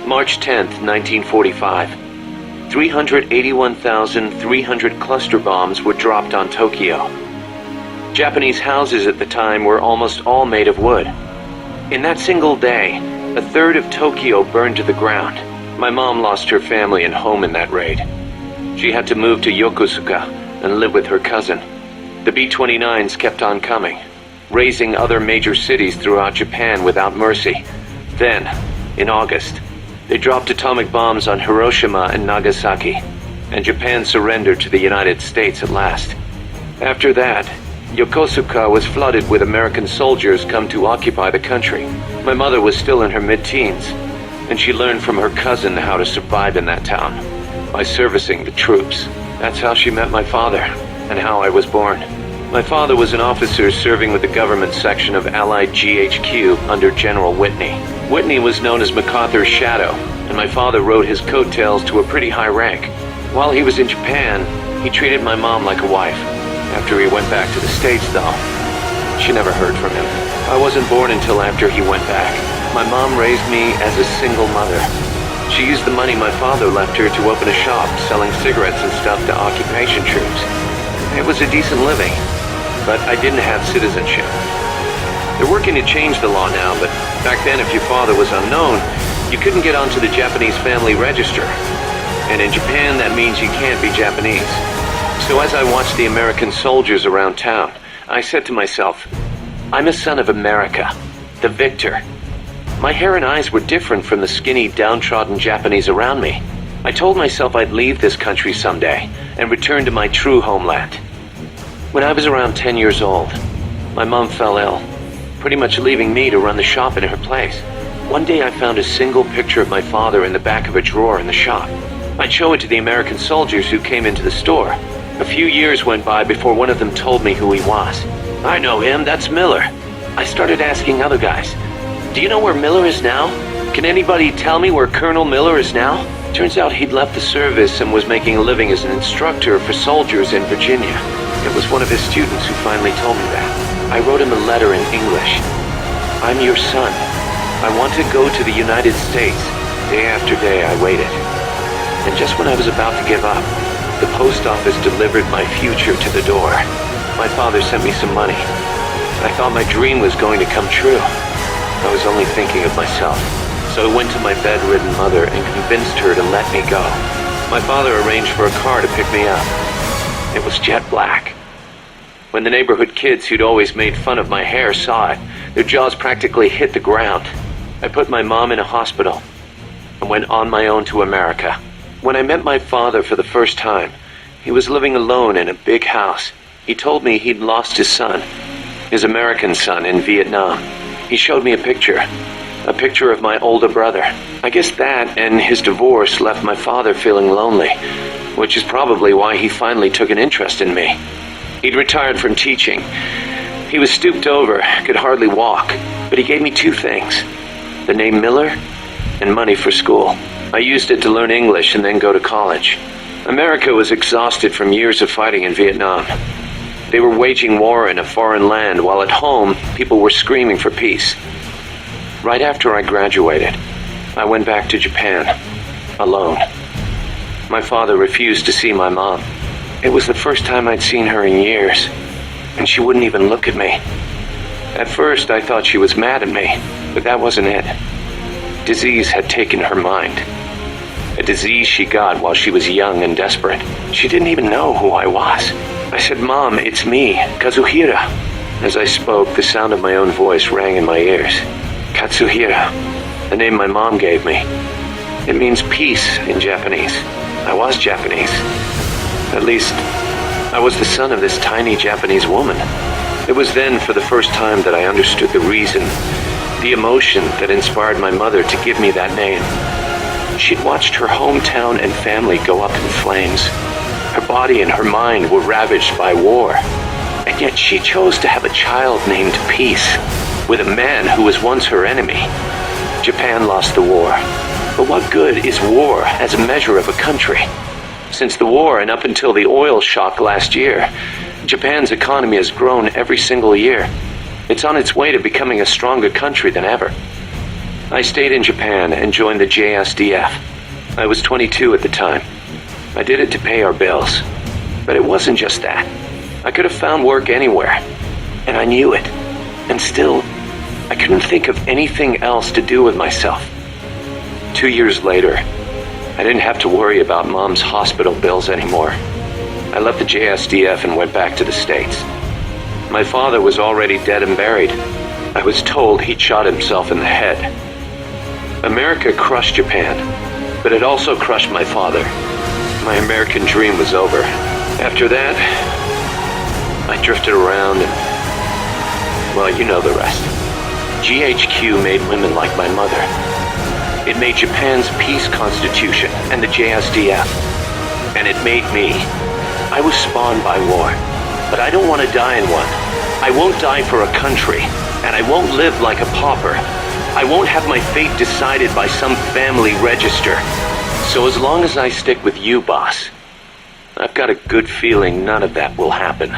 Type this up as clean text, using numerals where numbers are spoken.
March 10th, 1945. 381,300 cluster bombs were dropped on Tokyo. Japanese houses at the time were almost all made of wood. In that single day, a third of Tokyo burned to the ground. My mom lost her family and home in that raid. She had to move to Yokosuka and live with her cousin. The B-29s kept on coming, razing other major cities throughout Japan without mercy. Then, in August, they dropped atomic bombs on Hiroshima and Nagasaki, and Japan surrendered to the United States at last. After that, Yokosuka was flooded with American soldiers come to occupy the country. My mother was still in her mid-teens, and she learned from her cousin how to survive in that town, by servicing the troops. That's how she met my father, and how I was born. My father was an officer serving with the government section of Allied GHQ under General Whitney. Whitney was known as MacArthur's shadow, and my father rode his coattails to a pretty high rank. While he was in Japan, he treated my mom like a wife. After he went back to the States, though, she never heard from him. I wasn't born until after he went back. My mom raised me as a single mother. She used the money my father left her to open a shop selling cigarettes and stuff to occupation troops. It was a decent living, but I didn't have citizenship. They're working to change the law now, but back then if your father was unknown, you couldn't get onto the Japanese family register. And in Japan, that means you can't be Japanese. So as I watched the American soldiers around town, I said to myself, I'm a son of America, the victor. My hair and eyes were different from the skinny, downtrodden Japanese around me. I told myself I'd leave this country someday and return to my true homeland. When I was around 10 years old, my mom fell ill, pretty much leaving me to run the shop in her place. One day I found a single picture of my father in the back of a drawer in the shop. I'd show it to the American soldiers who came into the store. A few years went by before one of them told me who he was. I know him, that's Miller. I started asking other guys, do you know where Miller is now? Can anybody tell me where Colonel Miller is now? Turns out he'd left the service and was making a living as an instructor for soldiers in Virginia. It was one of his students who finally told me that. I wrote him a letter in English. I'm your son. I want to go to the United States. Day after day I waited. And just when I was about to give up, the post office delivered my future to the door. My father sent me some money. I thought my dream was going to come true. I was only thinking of myself. So I went to my bedridden mother and convinced her to let me go. My father arranged for a car to pick me up. It was jet black. When the neighborhood kids who'd always made fun of my hair saw it, their jaws practically hit the ground. I put my mom in a hospital and went on my own to America. When I met my father for the first time, he was living alone in a big house. He told me he'd lost his son, his American son, in Vietnam. He showed me a picture of my older brother. I guess that and his divorce left my father feeling lonely, which is probably why he finally took an interest in me. He'd retired from teaching. He was stooped over, could hardly walk, but he gave me two things: the name Miller and money for school. I used it to learn English and then go to college. America was exhausted from years of fighting in Vietnam. They were waging war in a foreign land, while at home, people were screaming for peace. Right after I graduated, I went back to Japan, alone. My father refused to see my mom. It was the first time I'd seen her in years, and she wouldn't even look at me. At first, I thought she was mad at me, but that wasn't it. Disease had taken her mind. A disease she got while she was young and desperate. She didn't even know who I was. I said, Mom, it's me, Kazuhira. As I spoke, the sound of my own voice rang in my ears. Kazuhira, the name my mom gave me. It means peace in Japanese. I was Japanese. At least, I was the son of this tiny Japanese woman. It was then, for the first time, that I understood the reason, the emotion that inspired my mother to give me that name. She'd watched her hometown and family go up in flames. Her body and her mind were ravaged by war. And yet she chose to have a child named Peace, with a man who was once her enemy. Japan lost the war. But what good is war as a measure of a country? Since the war and up until the oil shock last year, Japan's economy has grown every single year. It's on its way to becoming a stronger country than ever. I stayed in Japan and joined the JSDF. I was 22 at the time. I did it to pay our bills. But it wasn't just that. I could have found work anywhere. And I knew it. And still, I couldn't think of anything else to do with myself. 2 years later, I didn't have to worry about Mom's hospital bills anymore. I left the JSDF and went back to the States. My father was already dead and buried. I was told he'd shot himself in the head. America crushed Japan, but it also crushed my father. My American dream was over. After that, I drifted around and, well, you know the rest. GHQ made women like my mother. It made Japan's peace constitution and the JSDF. And it made me. I was spawned by war, but I don't want to die in one. I won't die for a country, and I won't live like a pauper. I won't have my fate decided by some family register. So as long as I stick with you, boss, I've got a good feeling none of that will happen.